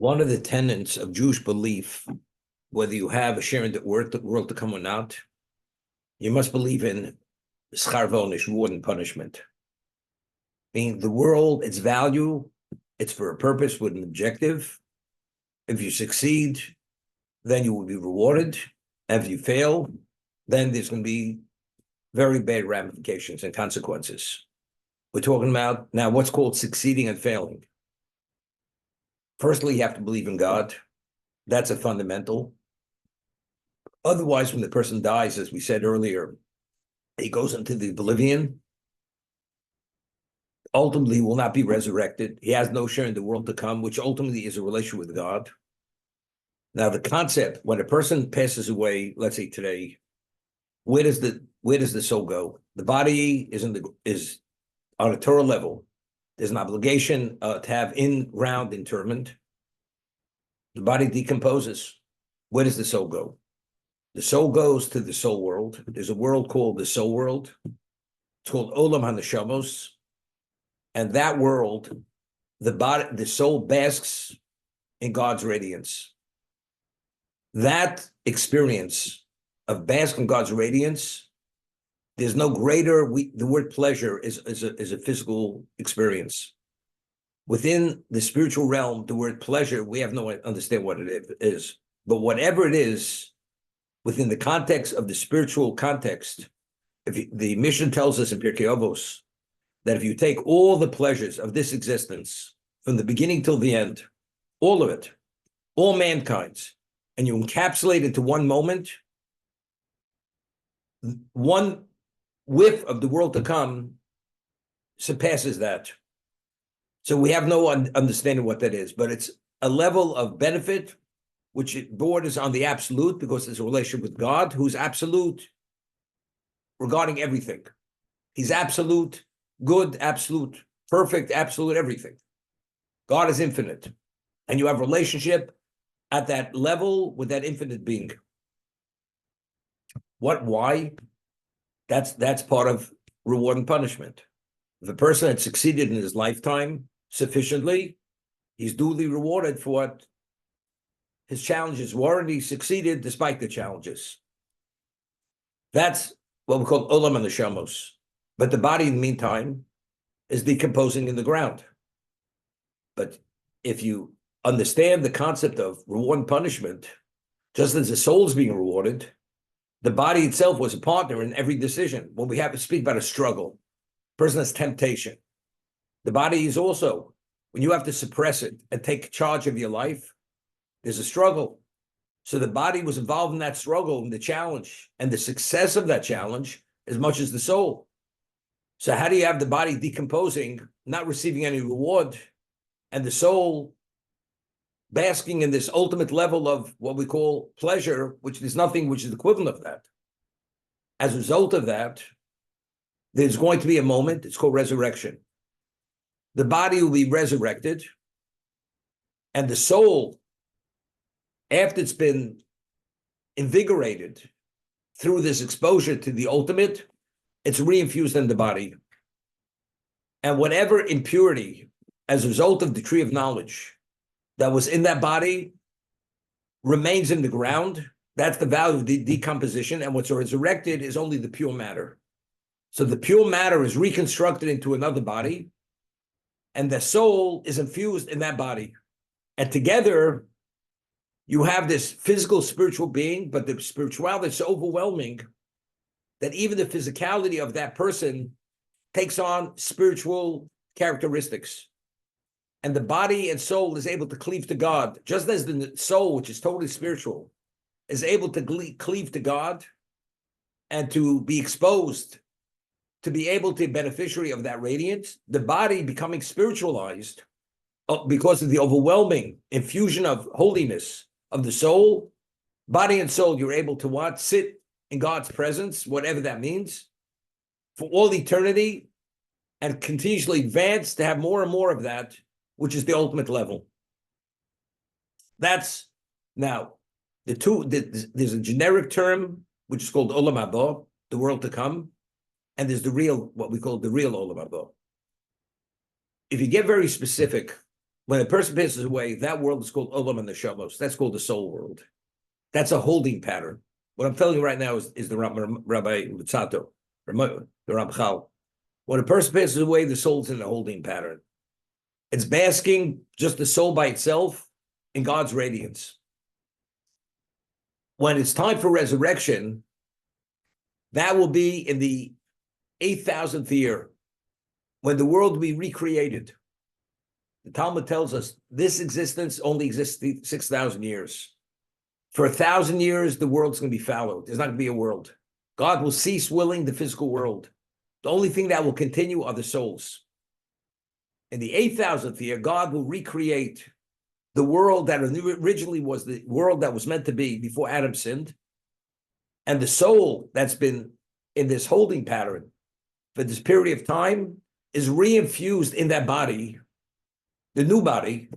One of the tenets of Jewish belief, whether you have a share in the world to come or not, you must believe in schar v'onish, reward and punishment. Meaning the world, its value, it's for a purpose with an objective. If you succeed, then you will be rewarded. And if you fail, then there's going to be very bad ramifications and consequences. We're talking about now what's called succeeding and failing. Firstly, you have to believe in God. That's a fundamental. Otherwise, when the person dies, as we said earlier, he goes into the oblivion. Ultimately, he will not be resurrected. He has no share in the world to come, which ultimately is a relation with God. Now, the concept, when a person passes away, let's say today, where does the soul go? The body is on a Torah level. There's an obligation to have in-ground interment. The body decomposes. Where does the soul go? The soul goes to the soul world. There's a world called the soul world. It's called Olam HaNeshamos. And that world, the soul basks in God's radiance. That experience of basking in God's radiance, there's no greater. The word pleasure is a physical experience. Within the spiritual realm, the word pleasure, we have no understand what it is. But whatever it is, within the context of the spiritual context, the mission tells us in Pirkei Avos that if you take all the pleasures of this existence from the beginning till the end, all of it, all mankind's, and you encapsulate into one moment, one whiff of the world to come surpasses that. So we have no understanding what that is, but it's a level of benefit which it borders on the absolute because there's a relationship with God who's absolute regarding everything. He's absolute, good, absolute, perfect, absolute, everything. God is infinite. And you have a relationship at that level with that infinite being. Why? That's part of reward and punishment. If a person had succeeded in his lifetime sufficiently, he's duly rewarded for what his challenges were, and he succeeded despite the challenges. That's what we call Olam HaNeshamos. But the body, in the meantime, is decomposing in the ground. But if you understand the concept of reward and punishment, just as the soul is being rewarded, the body itself was a partner in every decision. When we have to speak about a struggle, person has temptation. The body is also, when you have to suppress it and take charge of your life, there's a struggle. So the body was involved in that struggle and the challenge and the success of that challenge as much as the soul. So how do you have the body decomposing, not receiving any reward, and the soul basking in this ultimate level of what we call pleasure, which there's nothing which is equivalent of that? As a result of that, there's going to be a moment, it's called resurrection. The body will be resurrected, and the soul, after it's been invigorated through this exposure to the ultimate, it's reinfused in the body. And whatever impurity, as a result of the tree of knowledge, that was in that body remains in the ground. That's the value of the decomposition. And what's resurrected is only the pure matter. So the pure matter is reconstructed into another body, and the soul is infused in that body. And together, you have this physical, spiritual being, but the spirituality is so overwhelming that even the physicality of that person takes on spiritual characteristics. And the body and soul is able to cleave to God, just as the soul, which is totally spiritual, is able to cleave to God and to be exposed, to be able to be a beneficiary of that radiance. The body becoming spiritualized because of the overwhelming infusion of holiness of the soul, body and soul, you're able to what? Sit in God's presence, whatever that means, for all eternity, and continuously advance to have more and more of that, which is the ultimate level. That's now there's a generic term which is called Olam Haba, the world to come, and there's the real, what we call the real Olam Haba. If you get very specific, when a person passes away, that world is called Olam and Neshamos. That's called the soul world. That's a holding pattern. What I'm telling you right now is the Rabbi Lutzato, the Ramchal. When a person passes away, the soul's in a holding pattern. It's basking, just the soul by itself, in God's radiance. When it's time for resurrection, that will be in the 8,000th year, when the world will be recreated. The Talmud tells us this existence only exists 6,000 years. For 1,000 years, the world's going to be fallow. There's not going to be a world. God will cease willing the physical world. The only thing that will continue are the souls. In the 8,000th year, God will recreate the world that originally was the world that was meant to be before Adam sinned. And the soul that's been in this holding pattern for this period of time is reinfused in that body, the new body,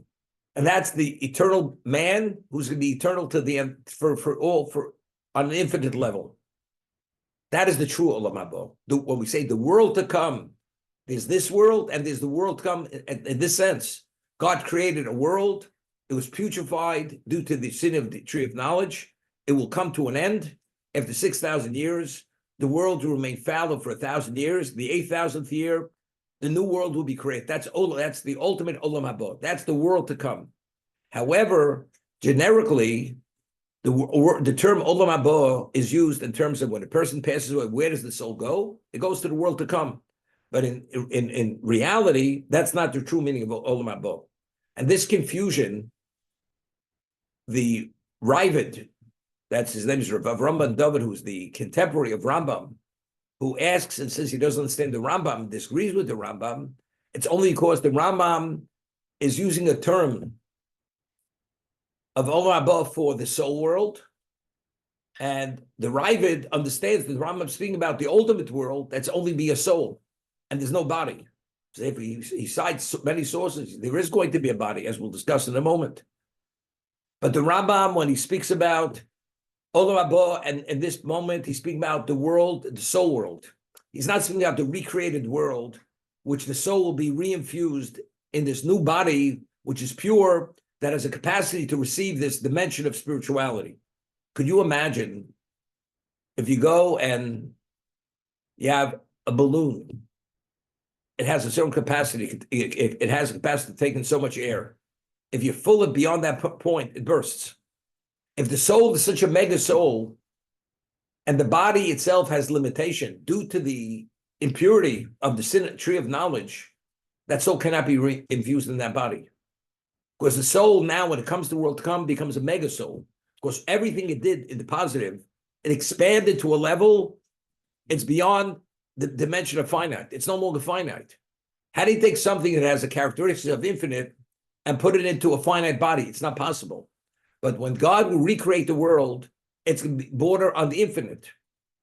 and that's the eternal man who's going to be eternal to the end for on an infinite level. That is the true Olam Haba. When we say the world to come, there's this world and there's the world to come. In this sense, God created a world. It was putrefied due to the sin of the tree of knowledge. It will come to an end after 6,000 years. The world will remain fallow for 1,000 years. The 8,000th year, the new world will be created. That's the ultimate Olam Haba. That's the world to come. However, generically, the term Olam Haba is used in terms of when a person passes away, where does the soul go? It goes to the world to come. But in reality, that's not the true meaning of Olam Haba. And this confusion, the Ravid, that's his name is Rav Rambam David, who's the contemporary of Rambam, who asks and says he doesn't understand the Rambam, disagrees with the Rambam. It's only because the Rambam is using a term of Olam Haba for the soul world, and the Ravid understands that the Rambam is speaking about the ultimate world that's only be a soul, and there's no body. So if he cites many sources, there is going to be a body, as we'll discuss in a moment. But the Rambam, when he speaks about Olam Haba, and in this moment, he's speaking about the world, the soul world. He's not speaking about the recreated world, which the soul will be reinfused in this new body, which is pure, that has a capacity to receive this dimension of spirituality. Could you imagine if you go and you have a balloon? It has a certain capacity. It has a capacity to take in so much air. If you fill it beyond that point, it bursts. If the soul is such a mega soul, and the body itself has limitation due to the impurity of the sin, tree of knowledge, that soul cannot be infused in that body. Because the soul now, when it comes to the world to come, becomes a mega soul. Because everything it did in the positive, it expanded to a level, it's beyond the dimension of finite. It's no longer finite. How do you take something that has a characteristic of infinite and put it into a finite body? It's not possible. But when God will recreate the world, it's going to border on the infinite.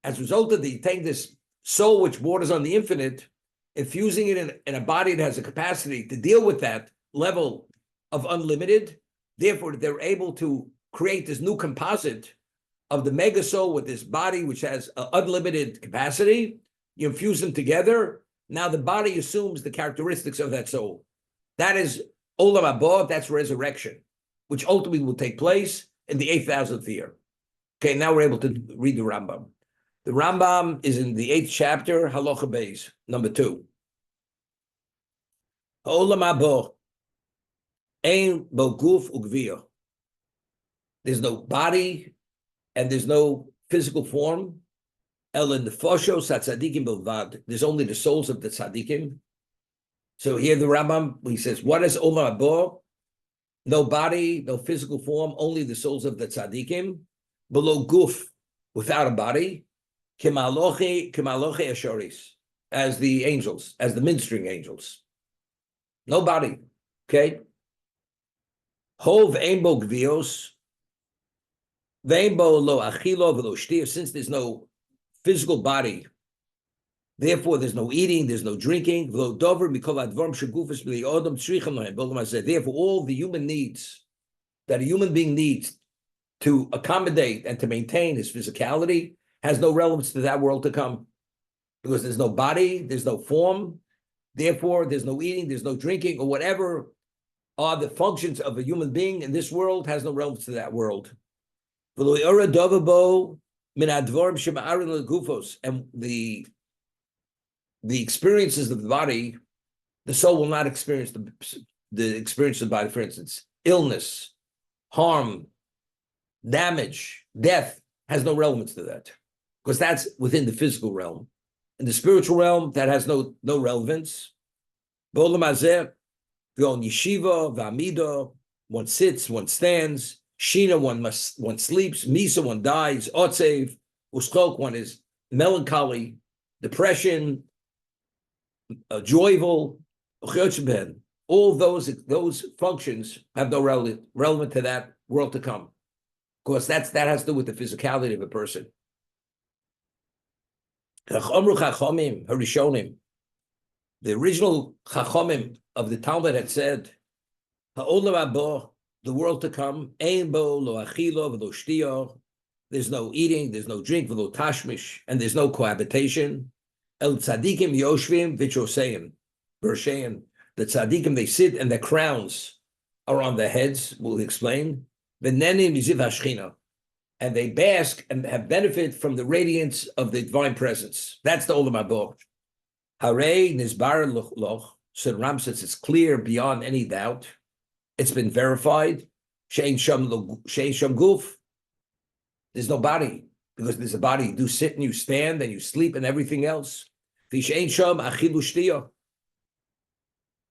As a result of you take this soul which borders on the infinite, infusing it in a body that has a capacity to deal with that level of unlimited. Therefore, they're able to create this new composite of the mega soul with this body which has unlimited capacity. You infuse them together. Now the body assumes the characteristics of that soul. That is Olam Haba, that's resurrection, which ultimately will take place in the 8,000th year. Okay, now we're able to read the Rambam. The Rambam is in the 8th chapter, Halacha Beis, number 2. Olam Haba, ein bo guf ugvia. There's no body and there's no physical form. El in the foshos tzadikim bilvad. There's only the souls of the tzadikim. So here the Rambam, he says, what is Olam Haba? No body, no physical form, only the souls of the tzadikim. Below guf, without a body. Kimaloche ashoris, as the angels, as the ministering angels. No body, okay? Hov einbo gvios, veinbo lo achilo velo shtir. Since there's no physical body, therefore there's no eating, there's no drinking. Therefore, all the human needs that a human being needs to accommodate and to maintain his physicality has no relevance to that world to come. Because there's no body, there's no form, therefore there's no eating, there's no drinking, or whatever are the functions of a human being in this world has no relevance to that world. And the experiences of the body, the soul will not experience the experience of the body. For instance, illness, harm, damage, death has no relevance to that, because that's within the physical realm. In the spiritual realm, that has no relevance. B'olam hazeh, on yeshiva, v'amida, one sits, one stands. Shina, one sleeps. Misa, one dies. Otzev, uschok, one is melancholy, depression, joyful. All those functions have no relevant to that world to come. Of course, that has to do with the physicality of a person. Chachamim, Harishonim, the original Chachamim of the Talmud had said, "Ha'olam haba, the world to come, ein bo lo achilo v'lo shtiyo." There's no eating, there's no drink, v'lo tashmish, and there's no cohabitation. El tzadikim yoshvim v'choseim, bersheim. The tzadikim, they sit and their crowns are on their heads. We'll explain. V'nenim yiziv hashchina, and they bask and have benefit from the radiance of the divine presence. That's the olam haba. Harei nizbar loch. So Ram says it's clear beyond any doubt. It's been verified. Shein sham guf. There's no body, because there's a body. You do sit and you stand and you sleep and everything else. Shein sham achilu shtiya.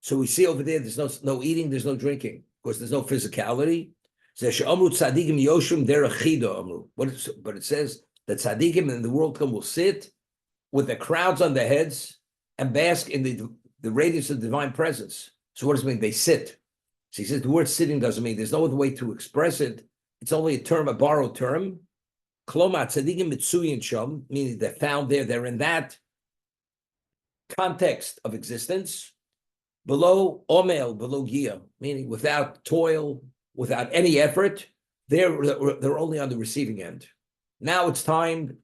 So we see over there, there's no eating, there's no drinking, because there's no physicality. But it says that tzaddikim in the world come will sit with their crowns on their heads and bask in the radiance of divine presence. So what does it mean? They sit. So he says the word sitting doesn't mean, there's no other way to express it. It's only a borrowed term. Kloma tzaddikim mitsuyin sham, meaning they're found there. They're in that context of existence. Below omel, below gia, meaning without toil, without any effort, they're only on the receiving end. Now it's time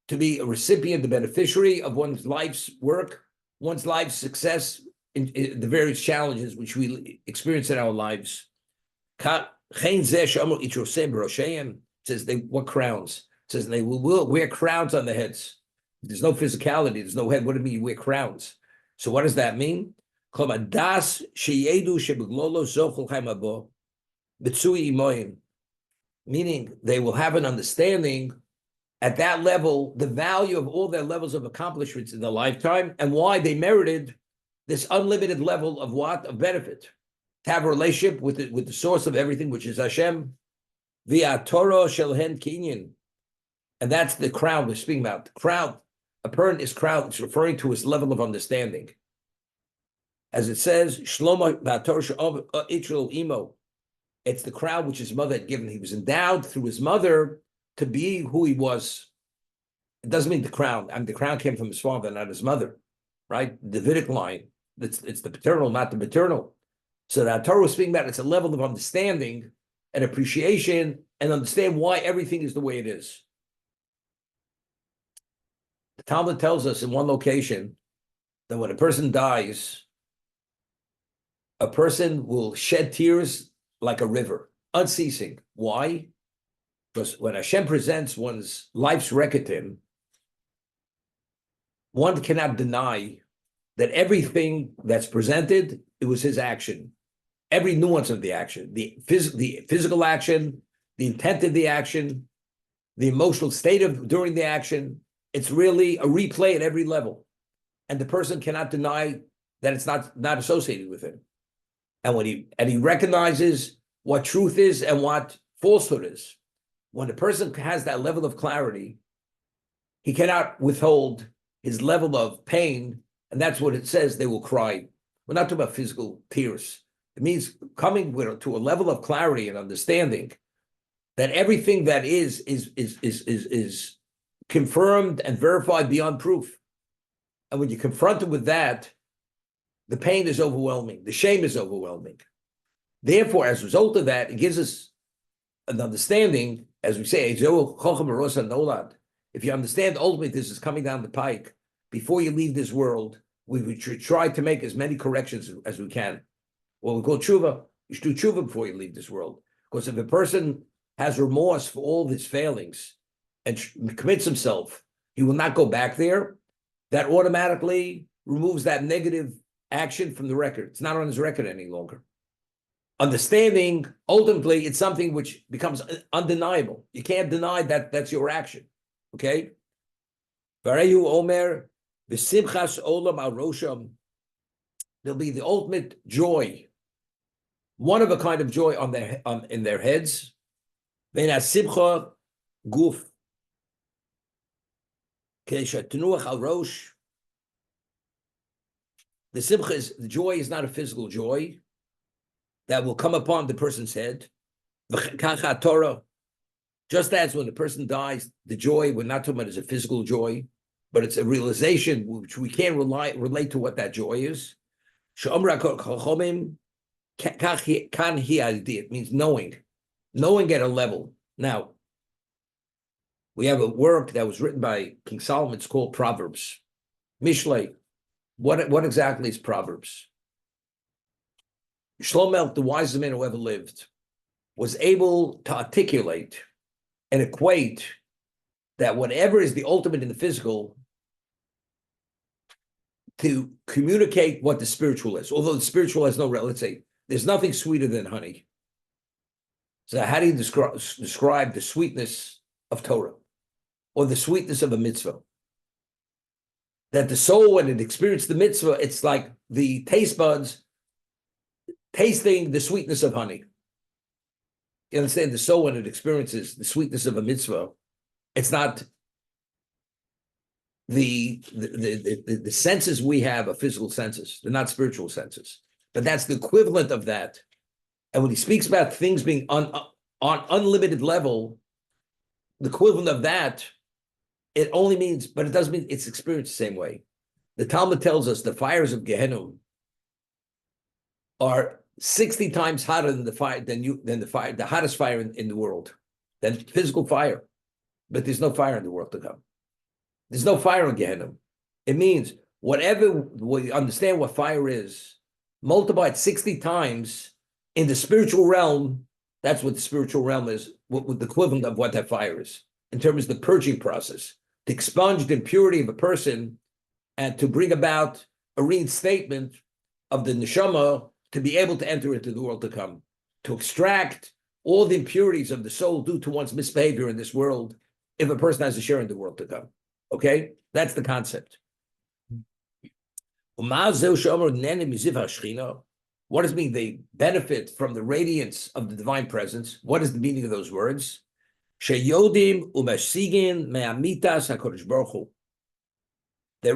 to be a recipient, the beneficiary of one's life's work, one's life's success in the various challenges which we experience in our lives. Says they what crowns? It says they will wear crowns on their heads. There's no physicality, there's no head. What do you mean you wear crowns? So what does that mean? Meaning they will have an understanding at that level, the value of all their levels of accomplishments in their lifetime, and why they merited this unlimited level of what? Of benefit. To have a relationship with the source of everything, which is Hashem, via Torah shelhen kinyan. And that's the crown we're speaking about. The crown, a person is crowned, it's referring to his level of understanding. As it says, Shlomo Itril Imo. It's the crown which his mother had given. He was endowed through his mother to be who he was. It doesn't mean the crown. I mean, the crown came from his father, not his mother, right? The Davidic line. It's the paternal, not the maternal. So that Torah was speaking about, it's a level of understanding and appreciation and understand why everything is the way it is. The Talmud tells us in one location that when a person dies, a person will shed tears like a river, unceasing. Why? Because when Hashem presents one's life's record to him, one cannot deny that everything that's presented, it was his action. Every nuance of the action, the physical action, the intent of the action, the emotional state of during the action, it's really a replay at every level. And the person cannot deny that it's not associated with him. And when he recognizes what truth is and what falsehood is. When a person has that level of clarity, he cannot withhold his level of pain, and that's what it says, they will cry. We're not talking about physical tears. It means coming to a level of clarity and understanding that everything that is confirmed and verified beyond proof. And when you're confronted with that, the pain is overwhelming. The shame is overwhelming. Therefore, as a result of that, it gives us an understanding, as we say, if you understand ultimately this is coming down the pike, before you leave this world, we would try to make as many corrections as we can. What we call tshuva, You should do tshuva before you leave this world. Because if a person has remorse for all of his failings and commits himself, he will not go back there. That automatically removes that negative action from the record. It's not on his record any longer. Understanding, ultimately, it's something which becomes undeniable. You can't deny that that's your action. Okay? Varehu Omer, v'simchas olam al rosham. There'll be the ultimate joy, one of a kind of joy in their heads. Ve'na simcha guf. Keshat al rosh. The simcha is, the joy is not a physical joy that will come upon the person's head. Torah, just as when a person dies, the joy, we're not talking about as a physical joy, but it's a realization which we can't relate to what that joy is. It means knowing at a level. Now, we have a work that was written by King Solomon. It's called Proverbs. Mishlei. What exactly is Proverbs? Shlomo, the wisest man who ever lived, was able to articulate and equate that whatever is the ultimate in the physical, to communicate what the spiritual is. Although the spiritual has no, let's say, there's nothing sweeter than honey. So how do you describe the sweetness of Torah or the sweetness of a mitzvah? That the soul, when it experiences the mitzvah, it's like the taste buds tasting the sweetness of honey. You understand? The soul, when it experiences the sweetness of a mitzvah, it's not the senses we have are physical senses. They're not spiritual senses. But that's the equivalent of that. And when he speaks about things being on unlimited level, the equivalent of that, it only means, but it doesn't mean it's experienced the same way. The Talmud tells us the fires of Gehenna are 60 times hotter than the hottest fire in the world, than physical fire. But there's no fire in the world to come. There's no fire in Gehenna. It means whatever we understand what fire is, multiplied 60 times in the spiritual realm. That's what the spiritual realm is, what the equivalent of what that fire is, in terms of the purging process, to expunge the impurity of a person and to bring about a reinstatement of the neshama to be able to enter into the world to come, to extract all the impurities of the soul due to one's misbehavior in this world, if a person has a share in the world to come. Okay? That's the concept. What does it mean they benefit from the radiance of the divine presence? What is the meaning of those words? They're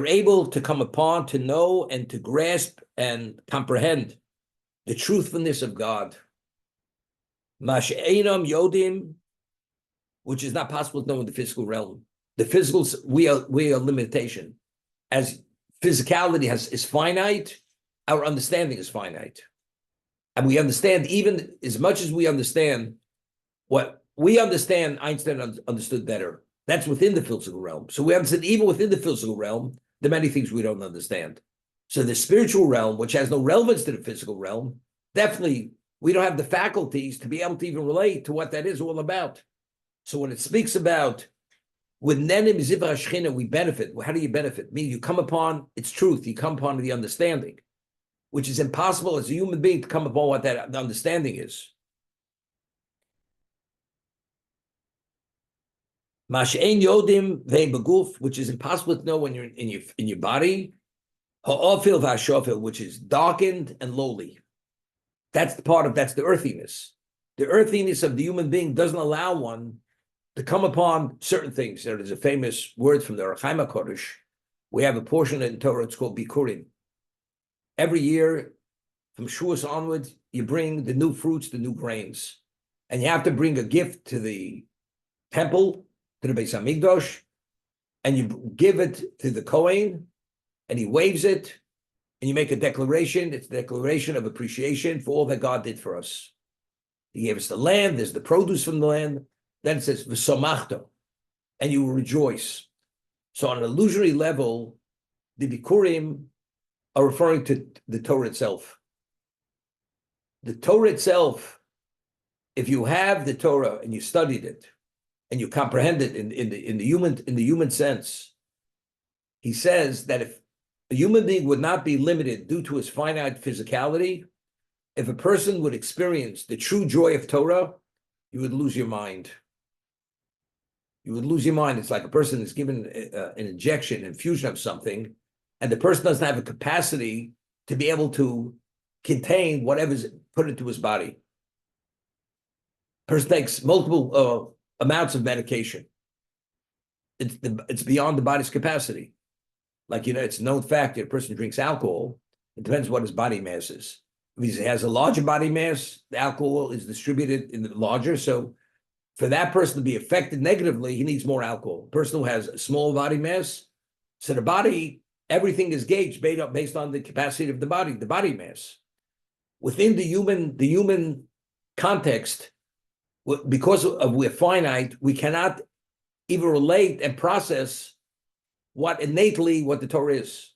able to come upon, to know, and to grasp and comprehend the truthfulness of God. Yodim, which is not possible to know in the physical realm. The physical, we are limitation. As physicality is finite, our understanding is finite. And we understand, even as much as we understand what we understand, Einstein understood better. That's within the physical realm. So we understand even within the physical realm, there are many things we don't understand. So the spiritual realm, which has no relevance to the physical realm, definitely we don't have the faculties to be able to even relate to what that is all about. So when it speaks about with Nenim Ziva Shechina, we benefit. How do you benefit? Meaning you come upon its truth, you come upon the understanding, which is impossible as a human being to come upon what that understanding is. Mash'ein Yodim Vein Beguf, which is impossible to know when you're in your body. Ha'ofil v'hashofil, which is darkened and lowly. That's the earthiness. The earthiness of the human being doesn't allow one to come upon certain things. There is a famous word from the Rechaim HaKodesh. We have a portion in Torah, it's called Bikurim. Every year, from Shavuos onward, you bring the new fruits, the new grains. And you have to bring a gift to the temple, to the Beis HaMikdash, and you give it to the Kohen, and he waves it, and you make a declaration. It's a declaration of appreciation for all that God did for us. He gave us the land, there's the produce from the land. Then it says, V'somachto, and you will rejoice. So on an illusory level, the Bikurim are referring to the Torah itself. The Torah itself, if you have the Torah and you studied it and you comprehend it in the human sense, he says that if a human being would not be limited due to his finite physicality, if a person would experience the true joy of Torah, you would lose your mind. You would lose your mind. It's like a person is given an injection, infusion of something, and the person doesn't have a capacity to be able to contain whatever's put into his body. Person takes multiple amounts of medication. It's beyond the body's capacity. Like, it's a known fact that a person drinks alcohol, it depends what his body mass is. If he has a larger body mass, the alcohol is distributed in the larger. So for that person to be affected negatively, he needs more alcohol. A person who has a small body mass, so the body, everything is gauged based on the capacity of the body mass. Within the human context, because we're finite, we cannot even relate and process what the Torah is.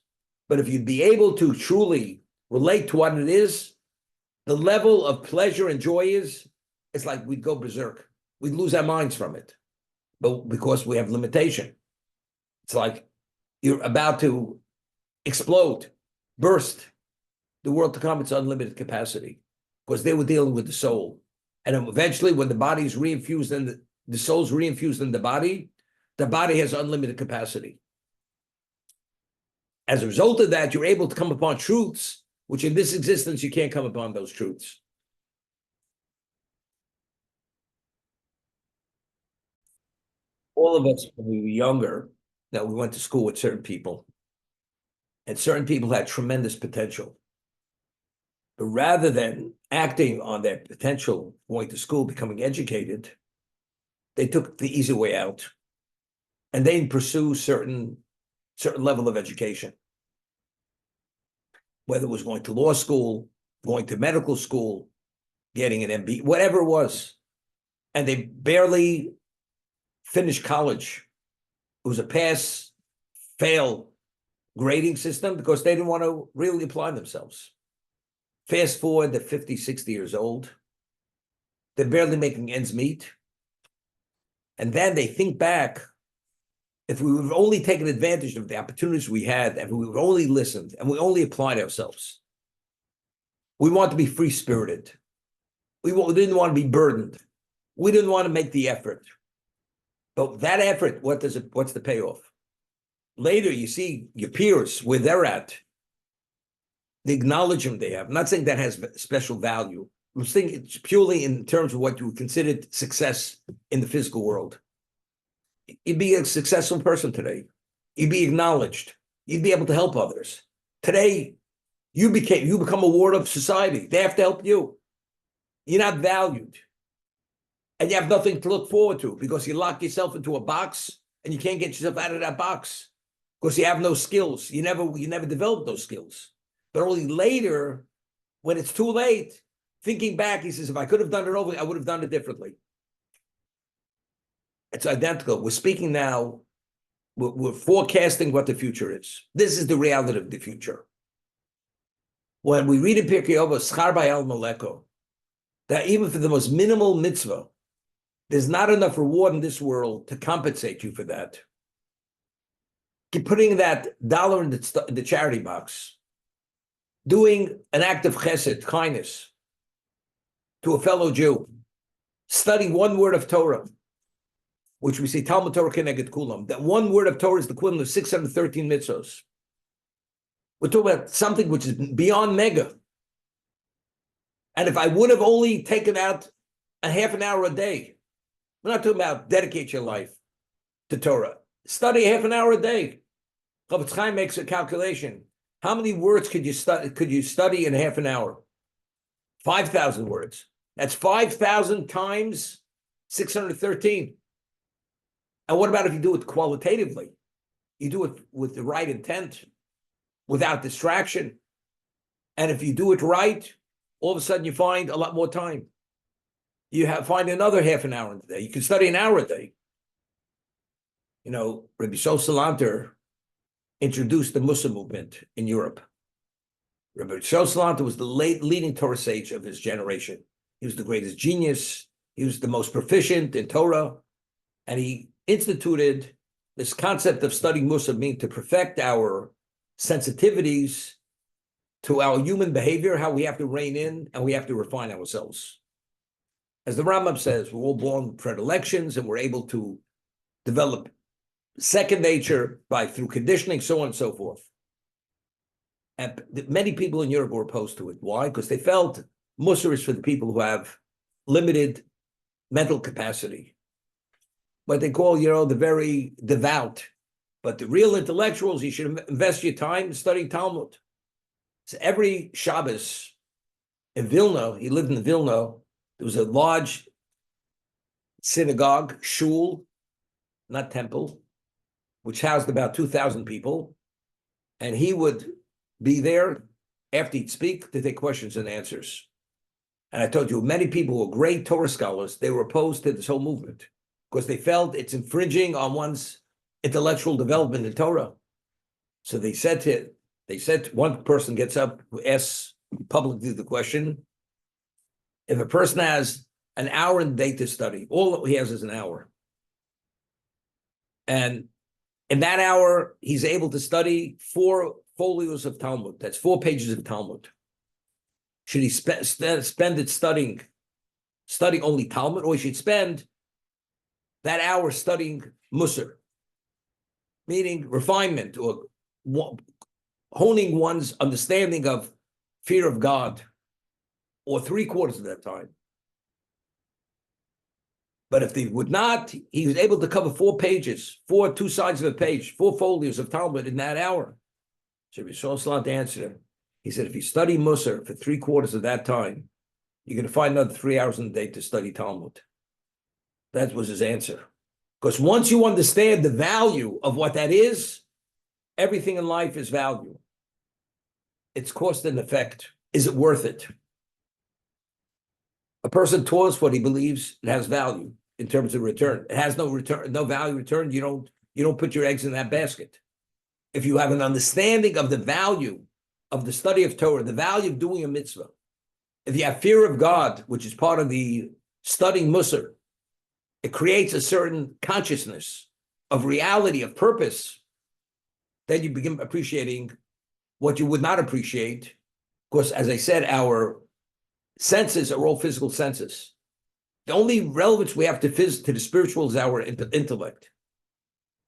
But if you'd be able to truly relate to what it is, the level of pleasure and joy it's like we'd go berserk. We'd lose our minds from it. But because we have limitation, it's like you're about to explode, burst. The world to come, it's unlimited capacity because they were dealing with the soul. And then eventually when the body's reinfused and the soul's reinfused in the body has unlimited capacity. As a result of that, you're able to come upon truths, which in this existence, you can't come upon those truths. All of us, when we were younger, now we went to school with certain people, and certain people had tremendous potential. But rather than acting on their potential, going to school, becoming educated, they took the easy way out, and they pursue certain level of education. Whether it was going to law school, going to medical school, getting an MBA, whatever it was. And they barely finished college. It was a pass-fail grading system because they didn't want to really apply themselves. Fast forward, they're 50, 60 years old. They're barely making ends meet. And then they think back, if we would have only taken advantage of the opportunities we had, and we would only listened, and we only applied ourselves. We want to be free-spirited. We didn't want to be burdened. We didn't want to make the effort. But that effort, what's the payoff? Later, you see your peers, where they're at, the acknowledgement they have. I'm not saying that has special value. I'm saying it's purely in terms of what you considered success in the physical world. You'd be a successful person today. You'd be acknowledged. You'd be able to help others. Today, you become a ward of society. They have to help you. You're not valued. And you have nothing to look forward to because you lock yourself into a box and you can't get yourself out of that box because you have no skills. You never develop those skills. But only later, when it's too late, thinking back, he says, if I could have done it over, I would have done it differently. It's identical. We're speaking now, we're forecasting what the future is. This is the reality of the future. When we read in Pirkei Avos, Schar Bayal Maleko, that even for the most minimal mitzvah, there's not enough reward in this world to compensate you for that. Keep putting that dollar in the charity box, doing an act of chesed, kindness, to a fellow Jew, studying one word of Torah, which we say Talmud Torah Keneged Kulam. That one word of Torah is the equivalent of 613 mitzvos. We're talking about something which is beyond mega. And if I would have only taken out a half an hour a day, we're not talking about dedicate your life to Torah. Study half an hour a day. Chofetz Chaim makes a calculation. How many words could you study in half an hour? 5,000 words. That's 5,000 times 613. And what about if you do it qualitatively? You do it with the right intent, without distraction. And if you do it right, all of a sudden you find a lot more time. Find another half an hour a day. You can study an hour a day. Rabbi Shol Salanter introduced the Muslim movement in Europe. Rabbi Shoslant was the leading Torah sage of his generation. He was the greatest genius. He was the most proficient in Torah. And he instituted this concept of studying Musar, meaning to perfect our sensitivities to our human behavior, how we have to rein in and we have to refine ourselves. As the Rambam says, we're all born with predilections and we're able to develop second nature through conditioning, so on and so forth. And many people in Europe were opposed to it. Why? Because they felt Musar is for the people who have limited mental capacity. What they call, the very devout. But the real intellectuals, you should invest your time in studying Talmud. So every Shabbos in Vilna, he lived in Vilna, there was a large synagogue, shul, not temple, which housed about 2,000 people. And he would be there after he'd speak to take questions and answers. And I told you, many people who were great Torah scholars, they were opposed to this whole movement because they felt it's infringing on one's intellectual development in Torah. So they said one person gets up, who asks publicly the question, if a person has an hour in the day to study, all he has is an hour. And in that hour, he's able to study 4 folios of Talmud. That's 4 pages of Talmud. Should he spend it studying only Talmud, or he should spend that hour studying Musar, meaning refinement or honing one's understanding of fear of God, or 3/4 of that time? But if they would not, he was able to cover 4 pages, 2 sides of a page, 4 folios of Talmud in that hour. So Rabbi Shoslant answered him. He said, if you study Musar for 3/4 of that time, you're going to find another 3 hours in the day to study Talmud. That was his answer. Because once you understand the value of what that is, everything in life is value. It's cost and effect. Is it worth it? A person toils what he believes it has value in terms of return. It has no return, no value return. You don't put your eggs in that basket. If you have an understanding of the value of the study of Torah, the value of doing a mitzvah, if you have fear of God, which is part of the studying Musar, it creates a certain consciousness of reality, of purpose. Then you begin appreciating what you would not appreciate. Because, as I said, our senses are all physical senses. The only relevance we have to the spiritual is our intellect.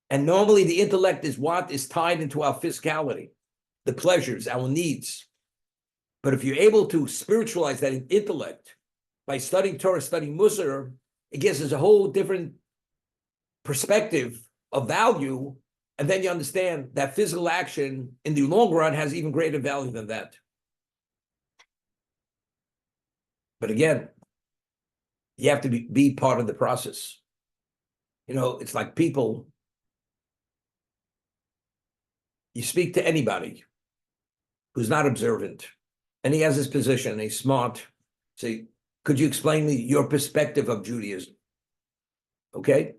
And normally the intellect is what is tied into our physicality, the pleasures, our needs. But if you're able to spiritualize that intellect by studying Torah, studying Musar, it gives us a whole different perspective of value. And then you understand that physical action in the long run has even greater value than that. But again, you have to be part of the process. It's like people, you speak to anybody who's not observant, and he has his position, and he's smart. Say, could you explain me your perspective of Judaism? Okay?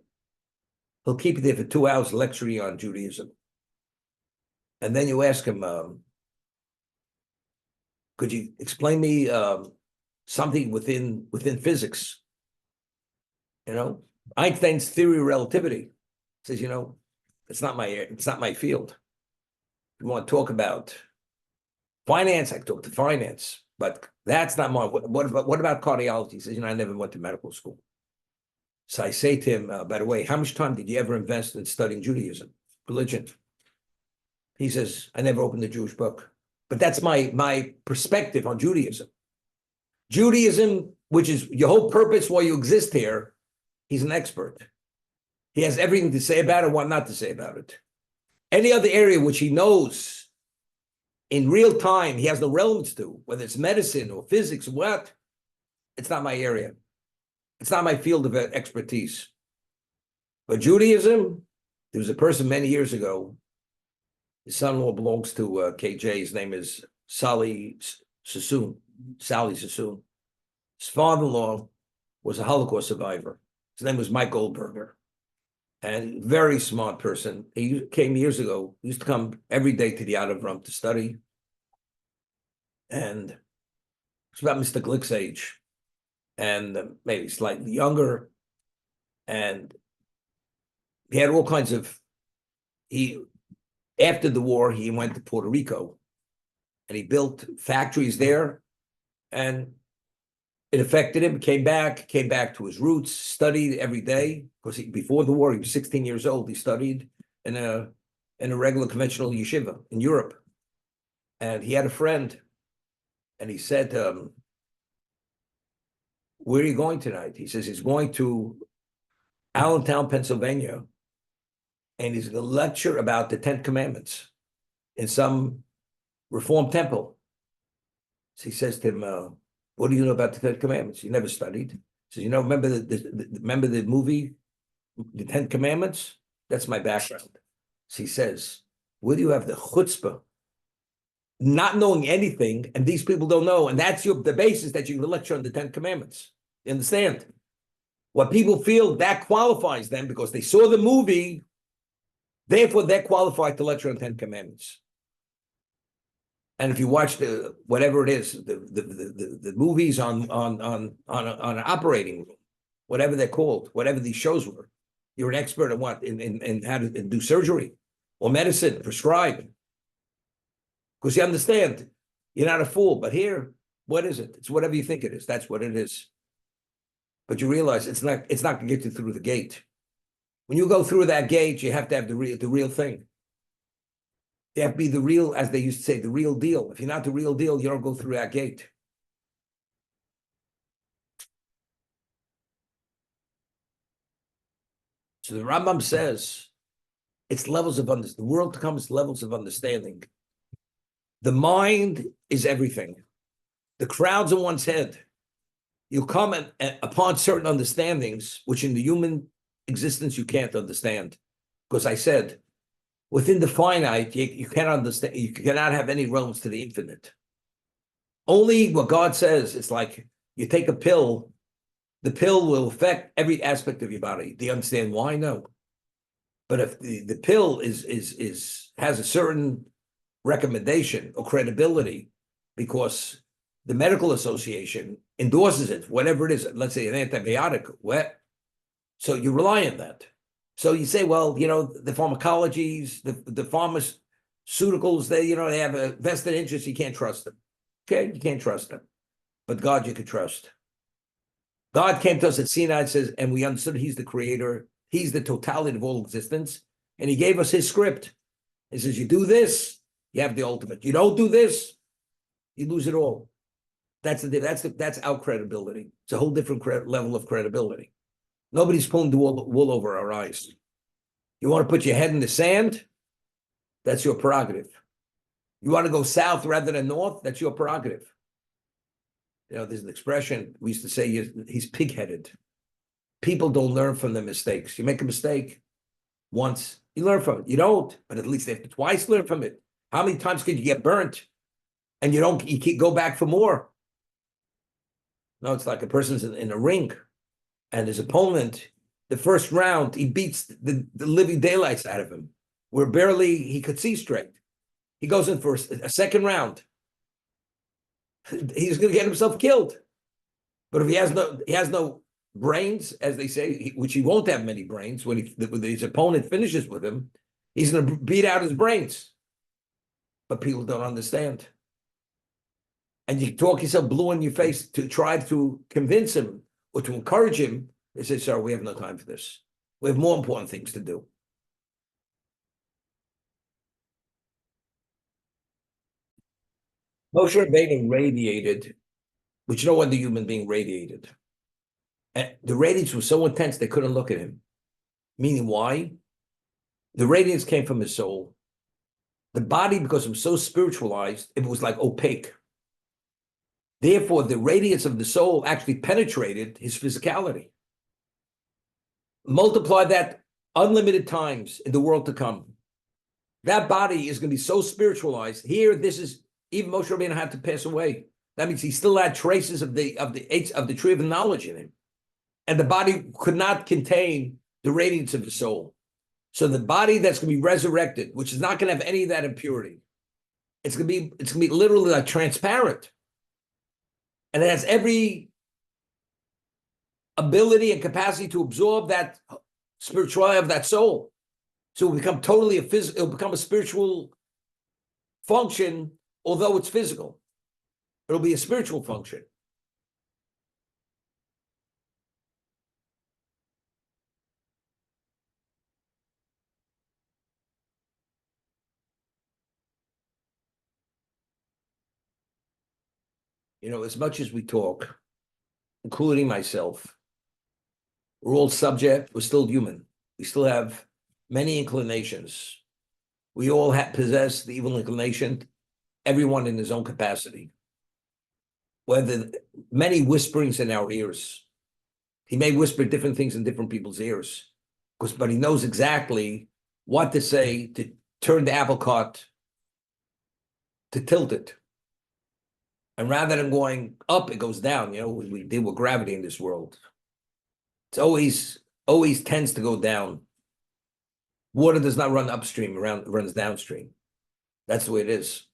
He'll keep you there for 2 hours lecturing on Judaism. And then you ask him, could you explain me something within physics? Einstein's theory of relativity says, it's not my field. If you want to talk about finance, I can talk to finance, but that's not my. What about cardiology? He says, I never went to medical school. So I say to him, by the way, how much time did you ever invest in studying Judaism, religion? He says, I never opened a Jewish book. But that's my perspective on Judaism. Judaism, which is your whole purpose why you exist here, he's an expert. He has everything to say about it, what not to say about it. Any other area which he knows in real time, he has no relevance to, whether it's medicine or physics or what, it's not my area. It's not my field of expertise. But Judaism, there was a person many years ago, his son-in-law belongs to KJ, his name is Sally Sassoon. His father-in-law was a Holocaust survivor. His name was Mike Goldberger. And very smart person. He came years ago. He used to come every day to the Yad of Ram to study. and it's about Mr. Glick's age, and maybe slightly younger, and he had all kinds of. After the war, he went to Puerto Rico, and he built factories there, and it affected him. Came back to his roots, studied every day, because before the war he was 16 years old. He studied in a regular conventional yeshiva in Europe, and he had a friend, and he said, "Where are you going tonight?" He says he's going to Allentown, Pennsylvania, and he's going to lecture about the 10 Commandments in some Reformed temple. So he says to him, "What do you know about the 10 Commandments? You never studied." He says, remember remember the movie, The 10 Commandments? That's my background. So he says, "Where do you have the chutzpah? Not knowing anything, and these people don't know, and that's the basis that you can lecture on the 10 Commandments." You understand? What people feel, that qualifies them because they saw the movie, therefore they're qualified to lecture on 10 Commandments. And if you watch whatever it is, the movies on an operating room, whatever they're called, whatever these shows were, you're an expert in what? In how to do surgery or medicine, prescribe. Because you understand, you're not a fool. But here, what is it? It's whatever you think it is. That's what it is. But you realize it's not going to get you through the gate. When you go through that gate, you have to have the real thing. You have to be the real, as they used to say, the real deal. If you're not the real deal, you don't go through that gate. So the Rambam says it's levels of understanding. The world comes levels of understanding. The mind is everything. The crowd's in one's head. You come upon certain understandings, which in the human existence you can't understand. Because I said, within the finite, you cannot understand. You cannot have any realms to the infinite. Only what God says. It's like you take a pill. The pill will affect every aspect of your body. Do you understand why? No. But if the pill has a certain recommendation or credibility, because the medical association endorses it, whatever it is, let's say an antibiotic, so you rely on that. So you say, well, the pharmacologies, the pharmaceuticals, they have a vested interest. You can't trust them. Okay, you can't trust them. But God, you can trust. God came to us at Sinai and says, and we understood He's the creator. He's the totality of all existence. And He gave us His script. He says, you do this, you have the ultimate. You don't do this, you lose it all. That's our credibility. It's a whole different level of credibility. Nobody's pulling the wool over our eyes. You want to put your head in the sand? That's your prerogative. You want to go south rather than north? That's your prerogative. There's an expression we used to say, he's pig-headed. People don't learn from their mistakes. You make a mistake once, you learn from it. You don't, but at least after twice, learn from it. How many times could you get burnt and you keep go back for more? No, it's like a person's in a ring and his opponent, the first round, he beats the living daylights out of him, where barely he could see straight. He goes in for a second round. He's going to get himself killed. But if he has no brains, as they say, which he won't have many brains when his opponent finishes with him, he's going to beat out his brains. But people don't understand. And you talk yourself blue in your face to try to convince him or to encourage him. They say, sir, we have no time for this. We have more important things to do. Moshe Rabbeinu radiated, but you know when the human being radiated? And the radiance was so intense they couldn't look at him. Meaning why? The radiance came from his soul. The body, because it was so spiritualized, it was like opaque. Therefore, the radiance of the soul actually penetrated his physicality. Multiply that unlimited times in the world to come. That body is going to be so spiritualized. Here, this is even Moshe Rabbeinu had to pass away. That means he still had traces of the tree of knowledge in him, and the body could not contain the radiance of the soul. So the body that's going to be resurrected, which is not going to have any of that impurity, It's gonna be literally like transparent. And it has every ability and capacity to absorb that spirituality of that soul. So it will become totally it'll become a spiritual function, although it's physical. It'll be a spiritual function. As much as we talk, including myself, we're all subject, we're still human. We still have many inclinations. We all possess the evil inclination, everyone in his own capacity. Whether many whisperings in our ears, he may whisper different things in different people's ears, but he knows exactly what to say to turn the apple cart, to tilt it. And rather than going up, it goes down. We deal with gravity in this world. It's always tends to go down. Water does not run upstream, runs downstream. That's the way it is.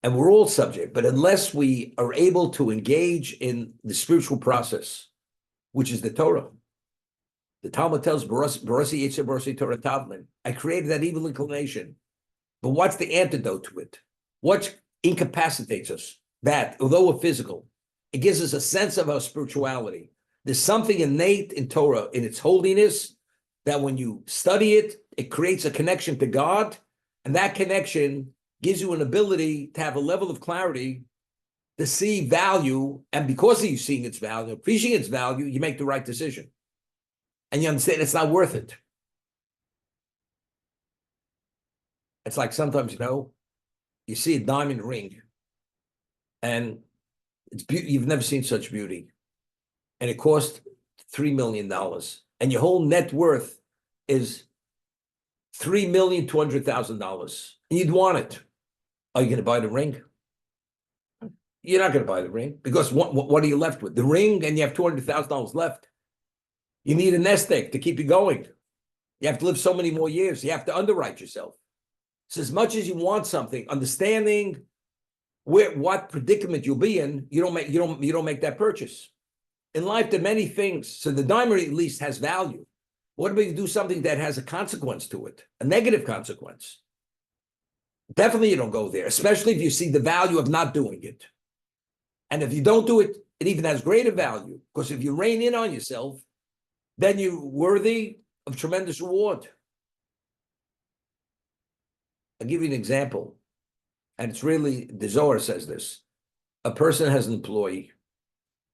And we're all subject, but unless we are able to engage in the spiritual process, which is the Torah, the Talmud tells, Barasi Yetzer Barasi Torah Tavlin, I created that evil inclination. But what's the antidote to it? What incapacitates us? That, although we're physical, it gives us a sense of our spirituality. There's something innate in Torah, in its holiness, that when you study it, it creates a connection to God, and that connection gives you an ability to have a level of clarity to see value, and because of you seeing its value, appreciating its value, you make the right decision. And you understand it's not worth it. It's like sometimes, you see a diamond ring, and it's you've never seen such beauty, and it cost $3 million, and your whole net worth is $3,200,000, and you'd want it. Are you going to buy the ring? You're not going to buy the ring, because what are you left with? The ring, and you have $200,000 left. You need a nest egg to keep you going. You have to live so many more years. You have to underwrite yourself. So as much as you want something, understanding what predicament you'll be in, you don't make that purchase. In life, there are many things. So the diamond at least has value. What if you do something that has a consequence to it, a negative consequence? Definitely you don't go there, especially if you see the value of not doing it. And if you don't do it, it even has greater value, because if you rein in on yourself, then you're worthy of tremendous reward. I'll give you an example, and it's really, the Zohar says this. A person has an employee,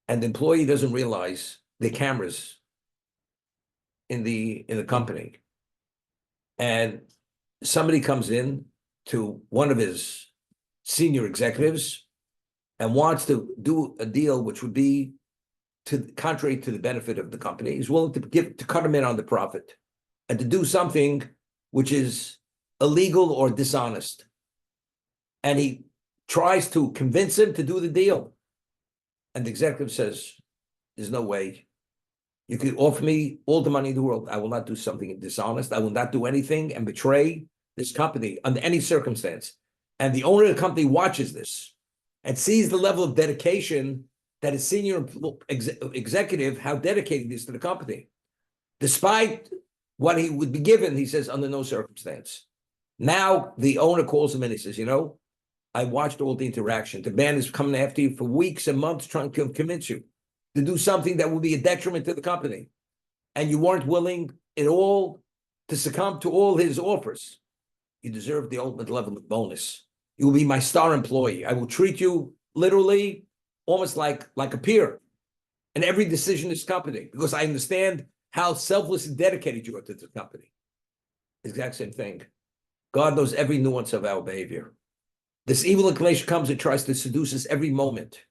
and the employee doesn't realize the cameras in the company. And somebody comes in to one of his senior executives and wants to do a deal which would be contrary to the benefit of the company. He's willing to cut him in on the profit and to do something which is illegal or dishonest. And he tries to convince him to do the deal. And the executive says, there's no way. You could offer me all the money in the world. I will not do something dishonest. I will not do anything and betray this company under any circumstance. And the owner of the company watches this and sees the level of dedication that his senior executive, how dedicated he is to the company. Despite what he would be given, he says, under no circumstance. Now the owner calls him and he says, I watched all the interaction. The man is coming after you for weeks and months trying to convince you to do something that would be a detriment to the company. And you weren't willing at all to succumb to all his offers. You deserve the ultimate level of bonus. You will be my star employee. I will treat you literally almost like a peer in every decision in this company, because I understand how selfless and dedicated you are to the company. Exact same thing. God knows every nuance of our behavior. This evil inclination comes and tries to seduce us every moment.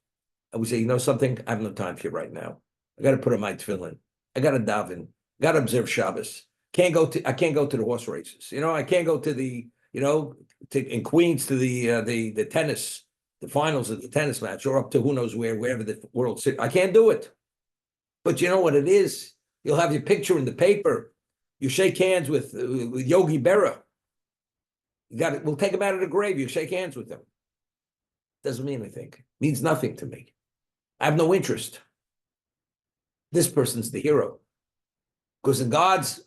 And we say, you know something? I have no time for you right now. I got to put on my tefillin. I got to daven. Got to observe Shabbos. I can't go to the horse races. I can't go to the, in Queens to the tennis, the finals of the tennis match, or up to who knows wherever the world sits. I can't do it. But you know what it is? You'll have your picture in the paper. You shake hands with Yogi Berra. You got it. We'll take him out of the grave. You shake hands with him. Doesn't mean anything. Means nothing to me. I have no interest. This person's the hero. Because in God's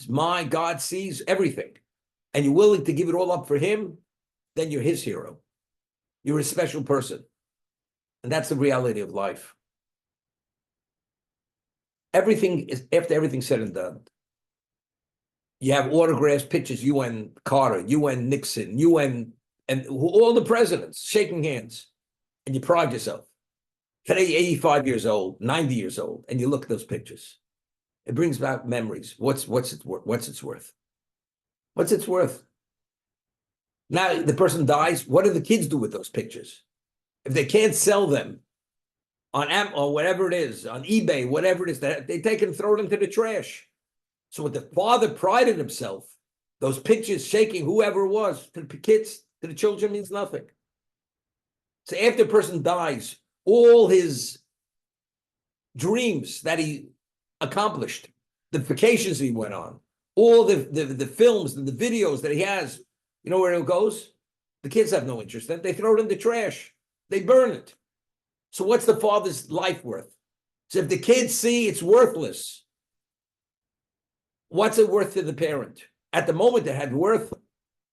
mind, God sees everything. And you're willing to give it all up for him, then you're his hero. You're a special person. And that's the reality of life. Everything is, after everything's said and done, you have autographs, pictures, UN Carter, UN Nixon, UN, and all the presidents shaking hands. And you pride yourself. Today, 85 years old, 90 years old, and you look at those pictures. It brings back memories. What's its worth? What's its worth? What's its worth? Now the person dies. What do the kids do with those pictures? If they can't sell them on Amazon or whatever it is, on eBay, whatever it is, they take and throw it into the trash. So what the father prided himself, those pictures shaking whoever it was, to the kids, to the children means nothing. So after a person dies, all his dreams that he accomplished, the vacations he went on, all the films and the videos that he has, you know where it goes? The kids have no interest in it. They throw it in the trash. They burn it. So what's the father's life worth? So if the kids see it's worthless, what's it worth to the parent? At the moment, it had worth.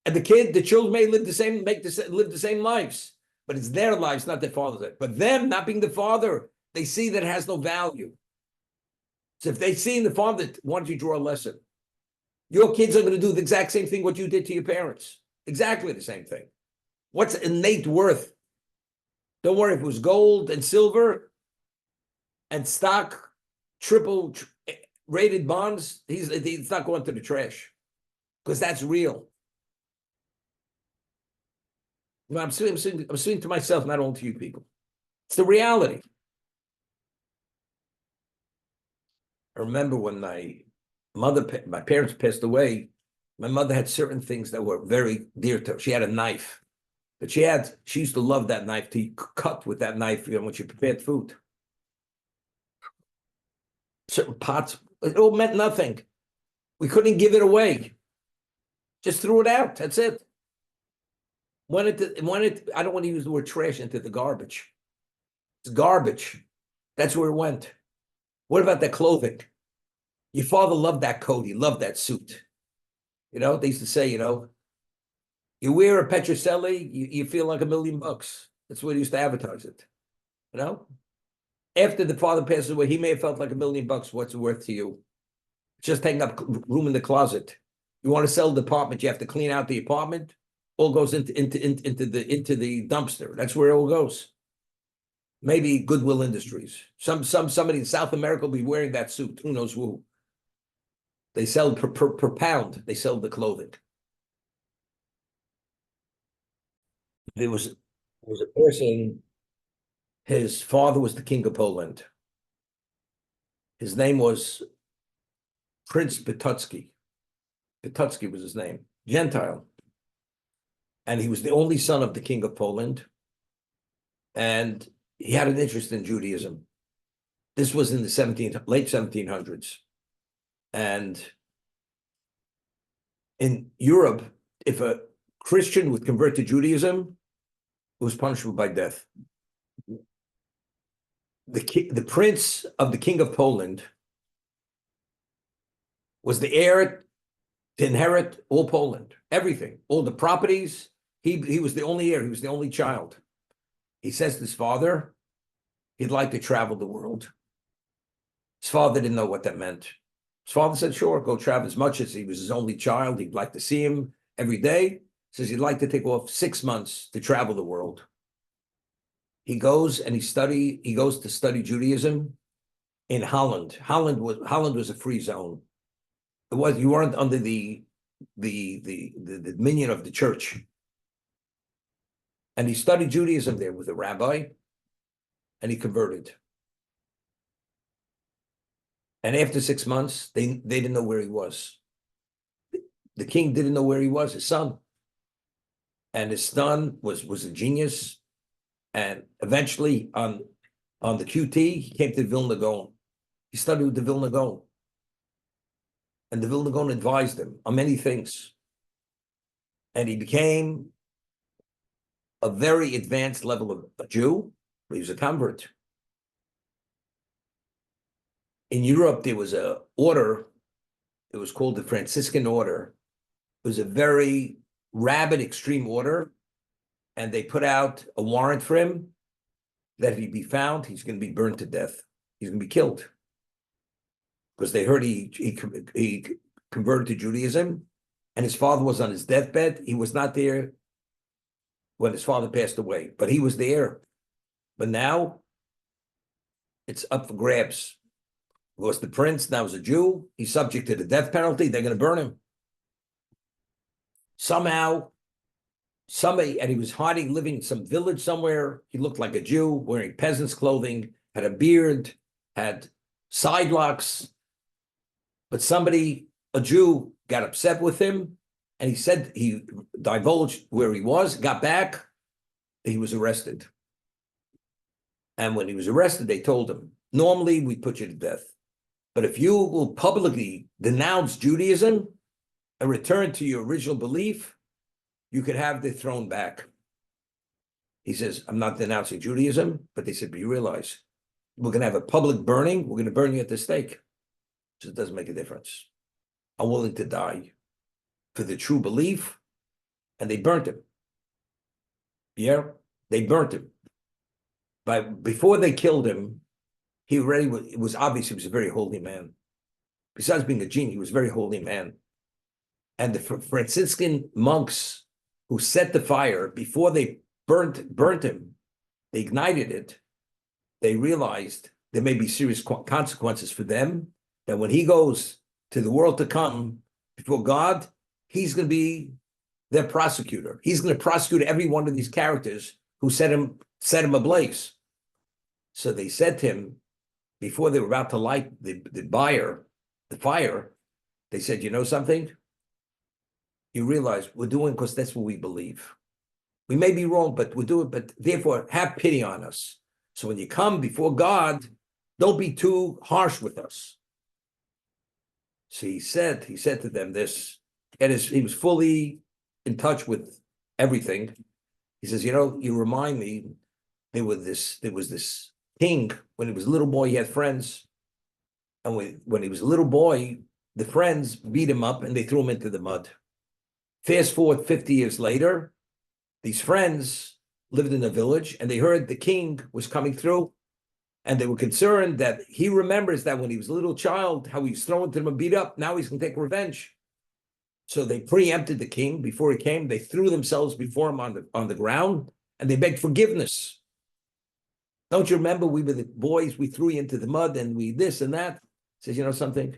And the children may live live the same lives, but it's their lives, not their father's life. But them not being the father, they see that it has no value. So if they see in the father, why don't you draw a lesson? Your kids are going to do the exact same thing what you did to your parents. Exactly the same thing. What's innate worth? Don't worry if it was gold and silver and stock, triple rated bonds, he's not going to the trash because that's real. You know, I'm speaking to myself, not only to you people. It's the reality. I remember when my parents passed away, my mother had certain things that were very dear to her. She had a knife, but she used to love that knife to cut with that knife, you know, when she prepared food. Certain pots, it all meant nothing. We couldn't give it away. Just threw it out. That's it. I don't want to use the word trash, into the garbage. It's garbage. That's where it went. What about that clothing? Your father loved that coat. He loved that suit. You know, they used to say, you know, you wear a Petrocelli, you feel like $1 million. That's what he used to advertise it. You know, after the father passes away, he may have felt like $1 million. What's it worth to you? Just taking up room in the closet. You want to sell the apartment, you have to clean out the apartment. All goes into the dumpster. That's where it all goes. Maybe Goodwill Industries. Somebody in South America will be wearing that suit. Who knows who? They sell per pound. They sell the clothing. There was a person. His father was the king of Poland. His name was Prince Potocki. Potocki was his name. Gentile. And he was the only son of the king of Poland. And he had an interest in Judaism. This was in the late 1700s. And in Europe, if a Christian would convert to Judaism, it was punishable by death. The prince of the king of Poland was the heir to inherit all Poland, everything, all the properties. He was the only heir. He was the only child. He says to his father, he'd like to travel the world. His father didn't know what that meant. His father said, sure, go travel as much as he was his only child. He'd like to see him every day. He says he'd like to take off 6 months to travel the world. He goes and he goes to study Judaism in Holland. Holland was a free zone. You weren't under the dominion of the church. And he studied Judaism there with a rabbi, and he converted. And after 6 months, they didn't know where he was. The king didn't know where he was, his son. And his son was a genius. And eventually, on the QT, he came to Vilna Gaon. He studied with the Vilna Gaon. And the Vilna Gaon advised him on many things. and he became a very advanced level of a Jew. He was a convert. In Europe, there was an order. It was called the Franciscan Order. It was a very rabid, extreme order, and they put out a warrant for him that if he be found, he's going to be burned to death. He's going to be killed because they heard he converted to Judaism, and his father was on his deathbed. He was not there when his father passed away, but he was there. But now it's up for grabs because the prince now is a Jew. He's subject to the death penalty. They're going to burn him. Somehow, somebody, and he was hiding, living in some village somewhere. He looked like a Jew, wearing peasant's clothing, had a beard, had side locks. But somebody, a Jew, got upset with him, and he said he divulged where he was, got back, he was arrested. And when he was arrested, they told him, normally we put you to death, but if you will publicly denounce Judaism and return to your original belief, you could have the throne back. He says, I'm not denouncing Judaism, but they said, but you realize we're going to have a public burning. We're going to burn you at the stake. So it doesn't make a difference. I'm willing to die for the true belief. And they burnt him. Yeah, they burnt him. But before they killed him, he already was, it was obvious he was a very holy man. Besides being a genie, he was a very holy man. And the Franciscan monks who set the fire, before they burnt him, they ignited it, they realized there may be serious consequences for them, that when he goes to the world to come before God, he's going to be their prosecutor. He's going to prosecute every one of these characters who set him ablaze. So they said to him, before they were about to light the fire, they said, you know something? You realize we're doing because that's what we believe. We may be wrong, but we'll do it, but therefore have pity on us. So when you come before God, don't be too harsh with us. So he said to them this, and he was fully in touch with everything. He says, you know, you remind me, there was this king, when he was a little boy, he had friends. And when he was a little boy, the friends beat him up and they threw him into the mud. Fast forward 50 years later, these friends lived in a village and they heard the king was coming through, and they were concerned that he remembers that when he was a little child, how he was thrown into them and beat up. Now he's going to take revenge. So they preempted the king before he came. They threw themselves before him on the ground and they begged forgiveness. Don't you remember, we were the boys, we threw you into the mud and we this and that? He says, you know something?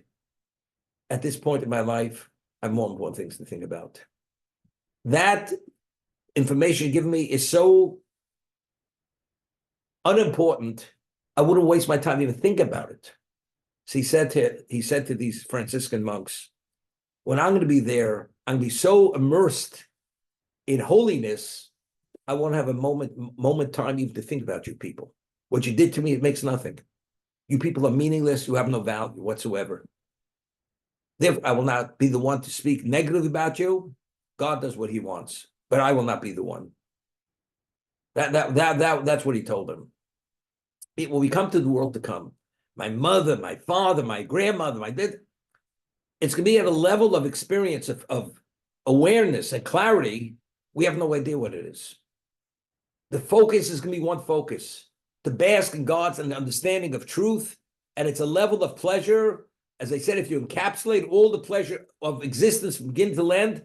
At this point in my life, I have more important things to think about. That information you've given me is so unimportant, I wouldn't waste my time to even think about it. So he said to these Franciscan monks, when I'm going to be there, I'm going to be so immersed in holiness, I won't have a moment time even to think about you people. What you did to me, it makes nothing. You people are meaningless. You have no value whatsoever. Therefore, I will not be the one to speak negatively about you. God does what he wants, but I will not be the one. That's what he told them. When we come to the world to come, my mother, my father, my grandmother, it's going to be at a level of experience of awareness and clarity. We have no idea what it is. The focus is going to be one focus, to bask in God's and understanding of truth. And it's a level of pleasure. As I said, if you encapsulate all the pleasure of existence from beginning to end,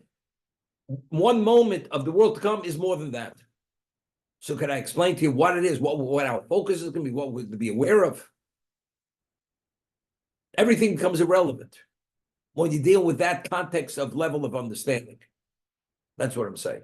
one moment of the world to come is more than that. So can I explain to you what it is, what our focus is going to be, what we're going to be aware of? Everything becomes irrelevant when you deal with that context of level of understanding. That's what I'm saying.